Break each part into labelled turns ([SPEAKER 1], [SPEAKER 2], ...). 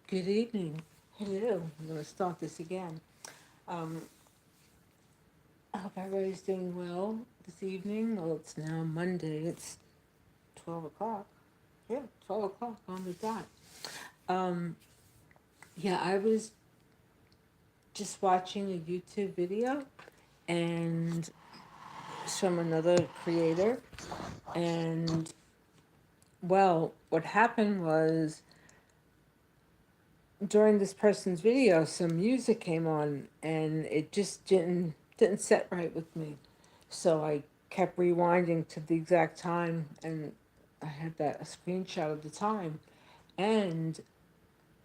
[SPEAKER 1] Good evening. Hello. I'm going to start this again. Um, I hope everybody's doing well this evening. Well, it's now Monday. It's 12 o'clock. Yeah, 12 o'clock on the dot. Um, yeah, I was just watching a YouTube video and it's from another creator. And, well, what happened was during this person's video, some music came on and it just didn't set right with me. So I kept rewinding to the exact time, and I had that a screenshot of the time, and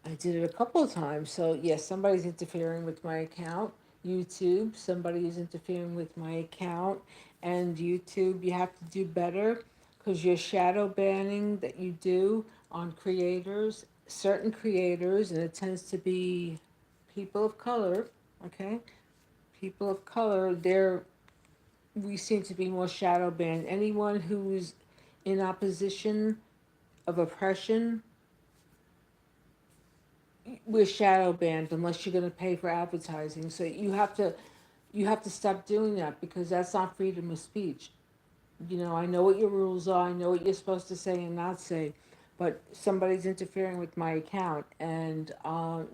[SPEAKER 1] I did it a couple of times. So yes, somebody's interfering with my account. YouTube, somebody is interfering with my account, and YouTube, you have to do better because your shadow banning that you do on creators, certain creators, and it tends to be people of color. Okay, people of color, we seem to be more shadow banned. Anyone who's in opposition of oppression, we're shadow banned unless you're going to pay for advertising. So you have to stop doing that because that's not freedom of speech. I know what your rules are. I know what you're supposed to say and not say, but somebody's interfering with my account, and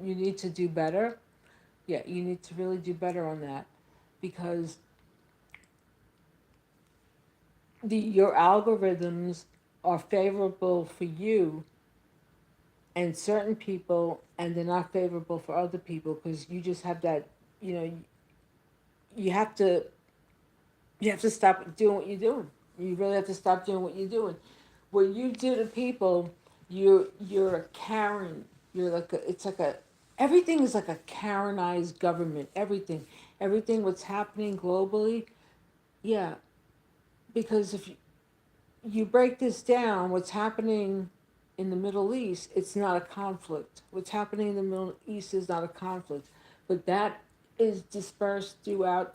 [SPEAKER 1] you need to do better. Yeah, you need to really do better on that because your algorithms are favorable for you and certain people, and they're not favorable for other people because you just have that. You know, you have to you have to stop doing what you're doing. You really have to stop doing what you're doing. What you do to people, you're a Karen. You're like it's like a everything is like a Karenized government. Everything what's happening globally. Yeah, because if you break this down, what's happening in the Middle East, it's not a conflict. What's happening in the Middle East is not a conflict, but that is dispersed throughout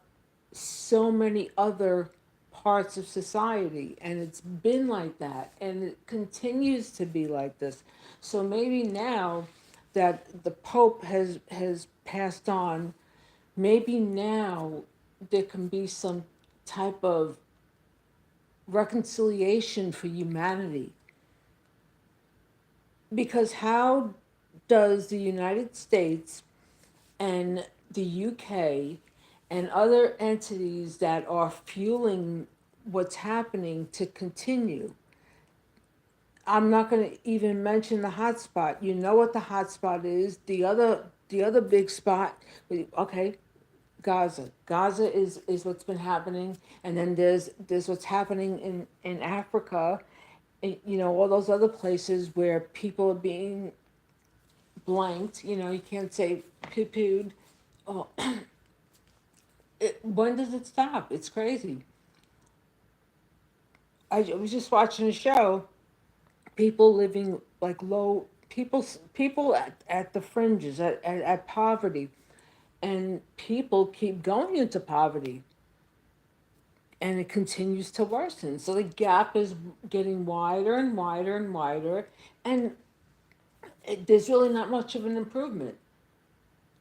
[SPEAKER 1] so many other parts of society, and it's been like that, and it continues to be like this. So maybe now that the Pope has passed on, maybe now there can be some type of reconciliation for humanity. Because how does the United States and the UK and other entities that are fueling what's happening to continue? I'm not going to even mention the hotspot. You know what the hotspot is. The other big spot. Okay, Gaza. Gaza is what's been happening, and then there's what's happening in Africa, all those other places where people are being blanked. You can't say poo-pooed. Oh, when does it stop? It's crazy. I was just watching a show. People living like low. People at the fringes, at poverty, and people keep going into poverty, and it continues to worsen. So the gap is getting wider and wider and wider, and there's really not much of an improvement.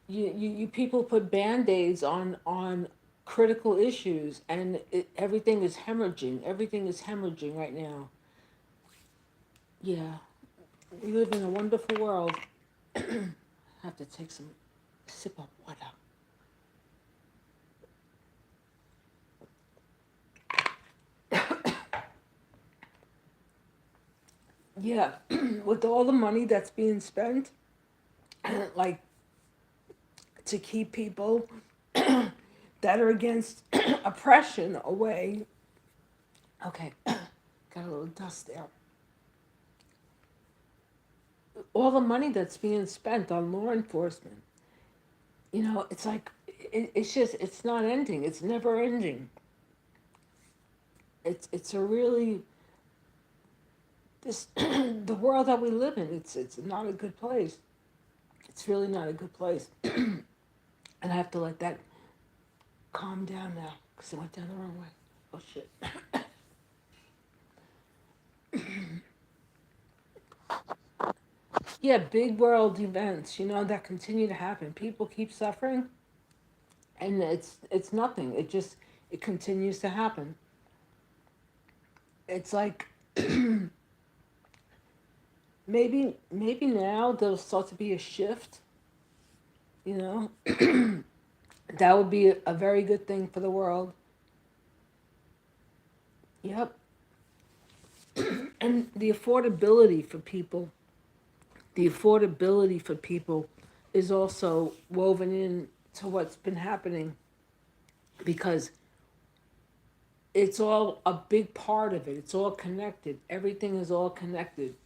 [SPEAKER 1] You people put band-aids on critical issues, and everything is hemorrhaging right now. Yeah, we live in a wonderful world. I have to take some sip of water. Yeah, with all the money that's being spent, like to keep people that are against oppression away. Okay, got a little dust there. All the money that's being spent on law enforcement, it's like it's not ending. It's never ending. It's a really this the world that we live in. It's not a good place. It's really not a good place. And I have to let that calm down now because it went down the wrong way. Oh shit. Yeah, big world events, that continue to happen. People keep suffering, and it's nothing. It continues to happen. It's like maybe now there'll start to be a shift. You know, that would be a very good thing for the world. Yep, and the affordability for people is also woven in to what's been happening because it's all a big part of it. It's all connected. Everything is all connected.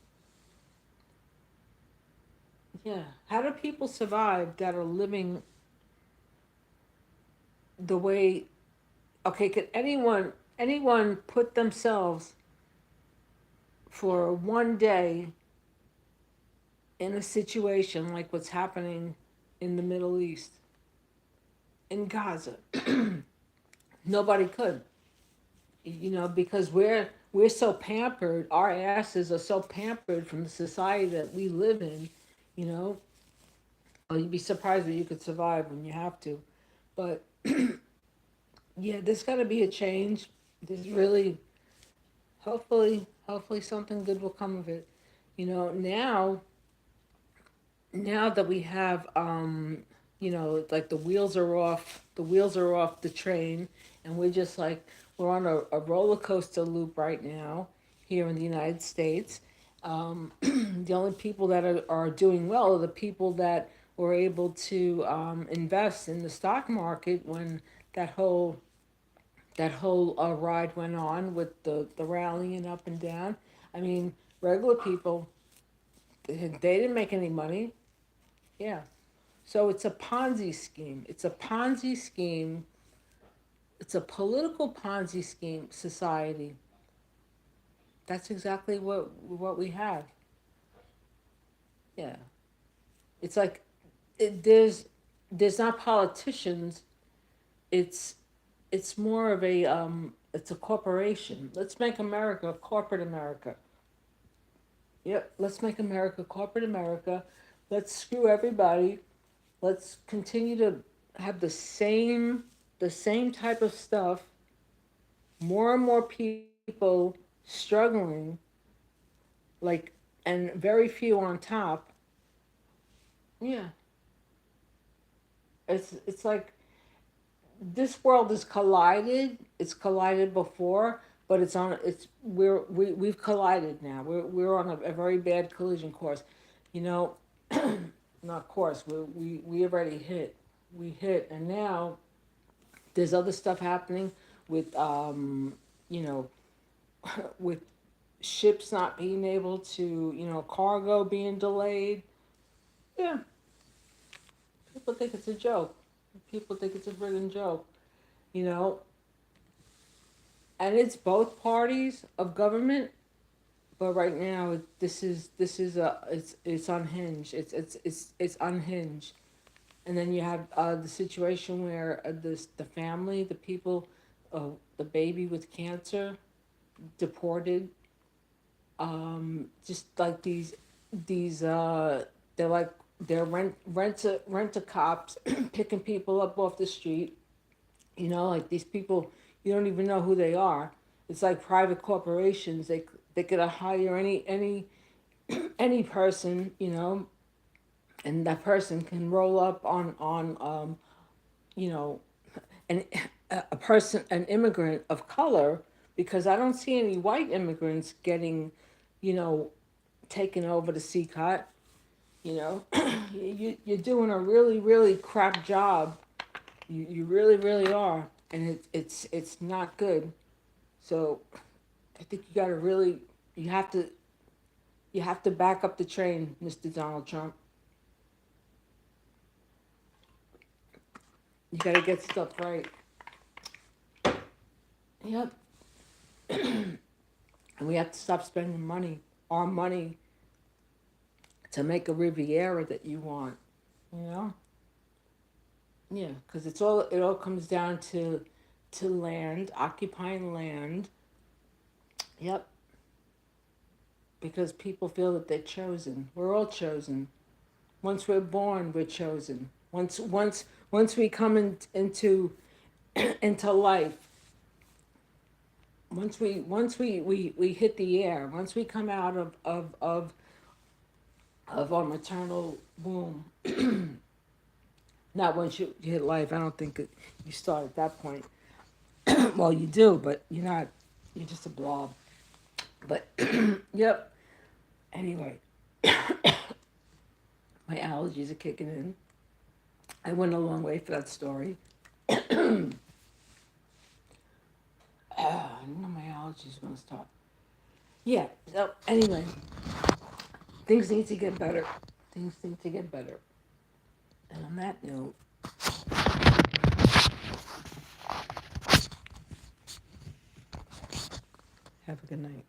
[SPEAKER 1] Yeah. How do people survive that are living the way? Okay, could anyone put themselves for one day in a situation like what's happening in the Middle East, in Gaza? Nobody could. Because we're so pampered. Our asses are so pampered from the society that we live in. You know, you'd be surprised that you could survive when you have to. But yeah, there's got to be a change. There's really, hopefully, something good will come of it. Now that we have, like the wheels are off the train, and we're on a roller coaster loop right now here in the United States. The only people that are doing well are the people that were able to invest in the stock market when that whole ride went on with the rallying up and down. I mean, regular people, they didn't make any money. Yeah. So it's a Ponzi scheme. It's a Ponzi scheme. It's a political Ponzi scheme society. That's exactly what we have. Yeah. It's like there's not politicians. It's it's more of it's a corporation. Let's make America corporate America. Yep, let's make America corporate America. Let's screw everybody. Let's continue to have the same type of stuff. More and more people struggling, like, and very few on top. Yeah, it's like this world is collided. It's collided before, but we've collided now. We're on a very bad collision course. You know, not course. We already hit. We hit, and now there's other stuff happening with you know with ships not being able to, cargo being delayed. Yeah, people think it's a joke. People think it's a friggin' joke. You know, and it's both parties of government. But right now, it's unhinged. It's unhinged. And then you have the situation where the family, the people, the baby with cancer, deported. Just like these they're like they're rent a cops picking people up off the street. Like these people, you don't even know who they are. It's like private corporations. They could hire any person, and that person can roll up on you know an an immigrant of color, because I don't see any white immigrants getting, you know, taken over the CCOT. You know, you're doing a really really crap job. You really really are, and it's not good. So I think you have to you have to back up the train, Mr. Donald Trump. You got to get stuff right. Yep. And we have to stop spending our money, to make a Riviera that you want. You know? Yeah, because it all comes down to land, occupying land. Yep. because people feel that they're chosen. We're all chosen. Once we're born, we're chosen. Once we come into into life, once we hit the air, once we come out of our maternal womb, not once you hit life. I don't think you start at that point. Well, you do, but you're not. You're just a blob. But yep. Anyway, my allergies are kicking in. I went a long way for that story. I know my allergies are gonna stop. Yeah. So anyway, things need to get better. Things need to get better. And on that note, have a good night.